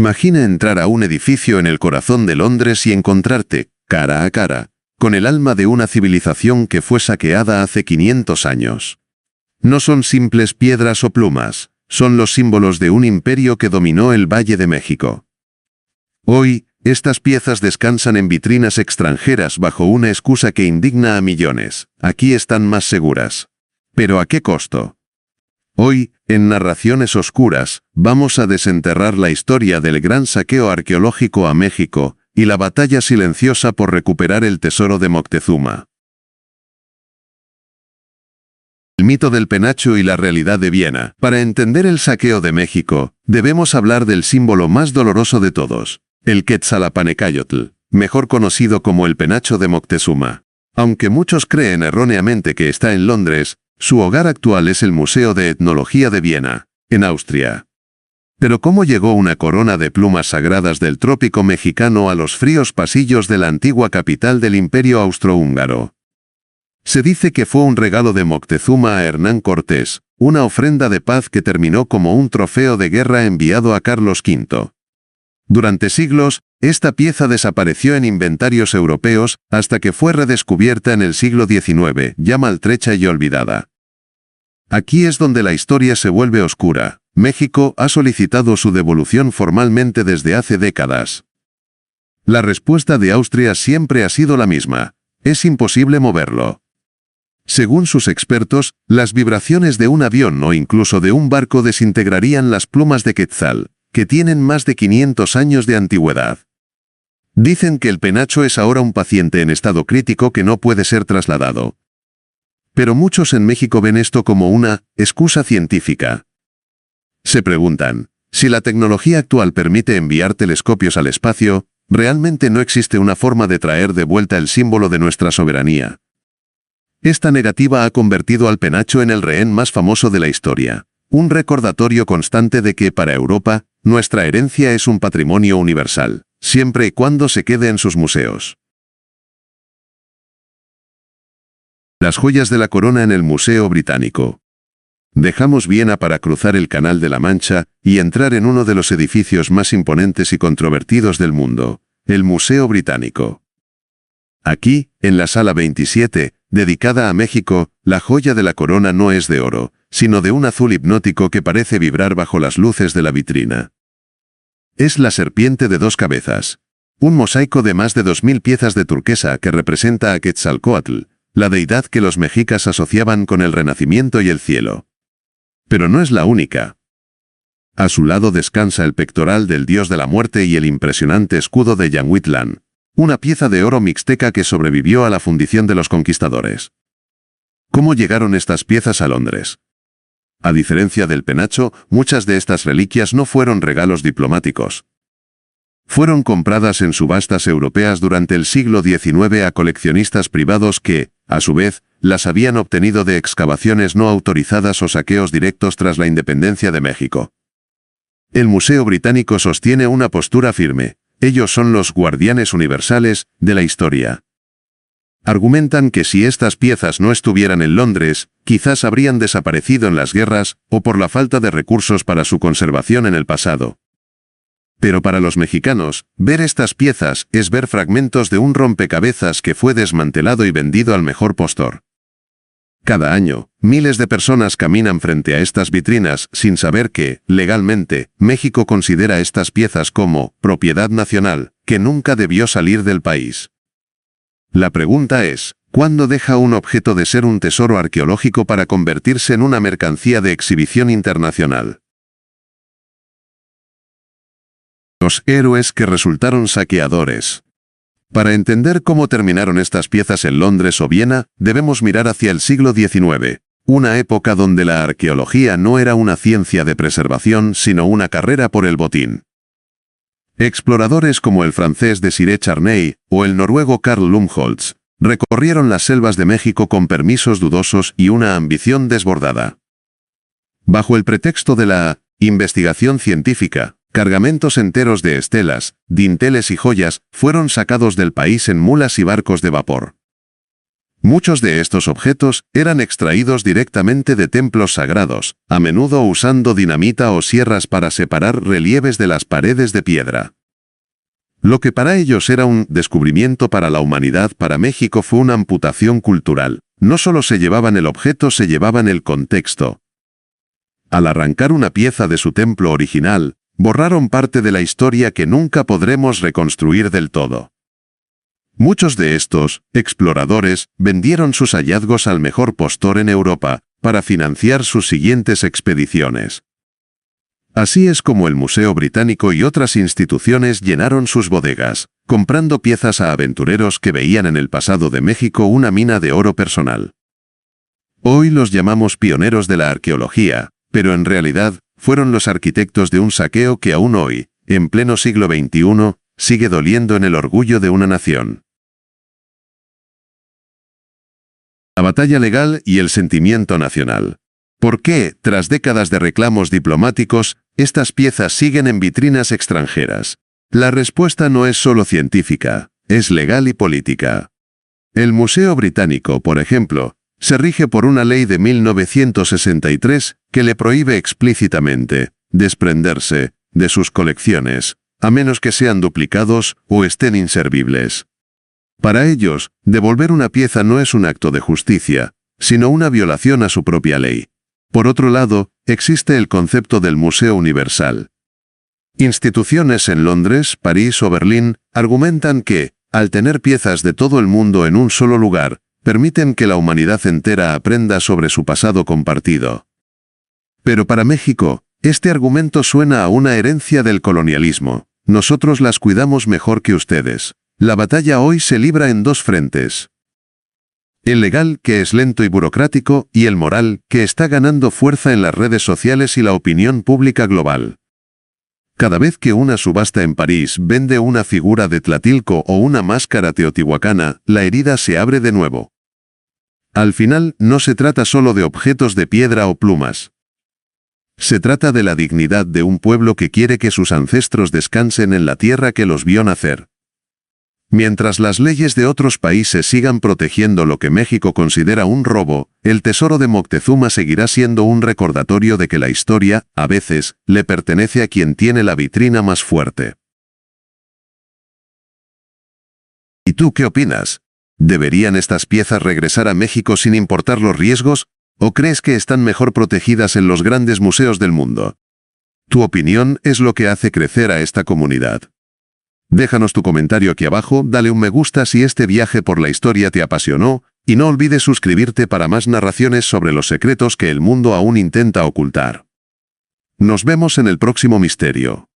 Imagina entrar a un edificio en el corazón de Londres y encontrarte, cara a cara, con el alma de una civilización que fue saqueada hace 500 años. No son simples piedras o plumas, son los símbolos de un imperio que dominó el Valle de México. Hoy, estas piezas descansan en vitrinas extranjeras bajo una excusa que indigna a millones. Aquí están más seguras. ¿Pero a qué costo? Hoy, en Narraciones Oscuras, vamos a desenterrar la historia del gran saqueo arqueológico a México y la batalla silenciosa por recuperar el tesoro de Moctezuma. El mito del penacho y la realidad de Viena. Para entender el saqueo de México, debemos hablar del símbolo más doloroso de todos, el Quetzalapanecayotl, mejor conocido como el penacho de Moctezuma. Aunque muchos creen erróneamente que está en Londres, su hogar actual es el Museo de Etnología de Viena, en Austria. Pero ¿cómo llegó una corona de plumas sagradas del trópico mexicano a los fríos pasillos de la antigua capital del Imperio Austrohúngaro? Se dice que fue un regalo de Moctezuma a Hernán Cortés, una ofrenda de paz que terminó como un trofeo de guerra enviado a Carlos V. Durante siglos, esta pieza desapareció en inventarios europeos hasta que fue redescubierta en el siglo XIX, ya maltrecha y olvidada. Aquí es donde la historia se vuelve oscura. México ha solicitado su devolución formalmente desde hace décadas. La respuesta de Austria siempre ha sido la misma: es imposible moverlo. Según sus expertos, las vibraciones de un avión o incluso de un barco desintegrarían las plumas de Quetzal, que tienen más de 500 años de antigüedad. Dicen que el penacho es ahora un paciente en estado crítico que no puede ser trasladado. Pero muchos en México ven esto como una excusa científica. Se preguntan, si la tecnología actual permite enviar telescopios al espacio, ¿realmente no existe una forma de traer de vuelta el símbolo de nuestra soberanía? Esta negativa ha convertido al penacho en el rehén más famoso de la historia, un recordatorio constante de que, para Europa, nuestra herencia es un patrimonio universal, siempre y cuando se quede en sus museos. Las joyas de la corona en el Museo Británico. Dejamos Viena para cruzar el Canal de la Mancha y entrar en uno de los edificios más imponentes y controvertidos del mundo, el Museo Británico. Aquí, en la Sala 27, dedicada a México, la joya de la corona no es de oro, sino de un azul hipnótico que parece vibrar bajo las luces de la vitrina. Es la serpiente de dos cabezas, un mosaico de más de 2000 piezas de turquesa que representa a Quetzalcóatl, la deidad que los mexicas asociaban con el renacimiento y el cielo. Pero no es la única. A su lado descansa el pectoral del dios de la muerte y el impresionante escudo de Yanhuitlán, una pieza de oro mixteca que sobrevivió a la fundición de los conquistadores. ¿Cómo llegaron estas piezas a Londres? A diferencia del penacho, muchas de estas reliquias no fueron regalos diplomáticos. Fueron compradas en subastas europeas durante el siglo XIX a coleccionistas privados que, a su vez, las habían obtenido de excavaciones no autorizadas o saqueos directos tras la independencia de México. El Museo Británico sostiene una postura firme. Ellos son los guardianes universales de la historia. Argumentan que si estas piezas no estuvieran en Londres, quizás habrían desaparecido en las guerras o por la falta de recursos para su conservación en el pasado. Pero para los mexicanos, ver estas piezas es ver fragmentos de un rompecabezas que fue desmantelado y vendido al mejor postor. Cada año, miles de personas caminan frente a estas vitrinas sin saber que, legalmente, México considera estas piezas como propiedad nacional, que nunca debió salir del país. La pregunta es, ¿cuándo deja un objeto de ser un tesoro arqueológico para convertirse en una mercancía de exhibición internacional? Los héroes que resultaron saqueadores. Para entender cómo terminaron estas piezas en Londres o Viena, debemos mirar hacia el siglo XIX, una época donde la arqueología no era una ciencia de preservación sino una carrera por el botín. Exploradores como el francés Desiré Charnay o el noruego Karl Lumholtz recorrieron las selvas de México con permisos dudosos y una ambición desbordada. Bajo el pretexto de la investigación científica, cargamentos enteros de estelas, dinteles y joyas fueron sacados del país en mulas y barcos de vapor. Muchos de estos objetos eran extraídos directamente de templos sagrados, a menudo usando dinamita o sierras para separar relieves de las paredes de piedra. Lo que para ellos era un descubrimiento para la humanidad, para México fue una amputación cultural. No solo se llevaban el objeto, se llevaban el contexto. Al arrancar una pieza de su templo original, borraron parte de la historia que nunca podremos reconstruir del todo. Muchos de estos exploradores vendieron sus hallazgos al mejor postor en Europa para financiar sus siguientes expediciones. Así es como el Museo Británico y otras instituciones llenaron sus bodegas, comprando piezas a aventureros que veían en el pasado de México una mina de oro personal. Hoy los llamamos pioneros de la arqueología, pero en realidad fueron los arquitectos de un saqueo que aún hoy, en pleno siglo XXI, sigue doliendo en el orgullo de una nación. La batalla legal y el sentimiento nacional. ¿Por qué, tras décadas de reclamos diplomáticos, estas piezas siguen en vitrinas extranjeras? La respuesta no es solo científica, es legal y política. El Museo Británico, por ejemplo, se rige por una ley de 1963 que le prohíbe explícitamente desprenderse de sus colecciones, a menos que sean duplicados o estén inservibles. Para ellos, devolver una pieza no es un acto de justicia, sino una violación a su propia ley. Por otro lado, existe el concepto del Museo Universal. Instituciones en Londres, París o Berlín argumentan que, al tener piezas de todo el mundo en un solo lugar, permiten que la humanidad entera aprenda sobre su pasado compartido. Pero para México, este argumento suena a una herencia del colonialismo. Nosotros las cuidamos mejor que ustedes. La batalla hoy se libra en dos frentes. El legal, que es lento y burocrático, y el moral, que está ganando fuerza en las redes sociales y la opinión pública global. Cada vez que una subasta en París vende una figura de Tlatilco o una máscara teotihuacana, la herida se abre de nuevo. Al final, no se trata solo de objetos de piedra o plumas. Se trata de la dignidad de un pueblo que quiere que sus ancestros descansen en la tierra que los vio nacer. Mientras las leyes de otros países sigan protegiendo lo que México considera un robo, el tesoro de Moctezuma seguirá siendo un recordatorio de que la historia, a veces, le pertenece a quien tiene la vitrina más fuerte. ¿Y tú qué opinas? ¿Deberían estas piezas regresar a México sin importar los riesgos? ¿O crees que están mejor protegidas en los grandes museos del mundo? Tu opinión es lo que hace crecer a esta comunidad. Déjanos tu comentario aquí abajo, dale un me gusta si este viaje por la historia te apasionó, y no olvides suscribirte para más narraciones sobre los secretos que el mundo aún intenta ocultar. Nos vemos en el próximo misterio.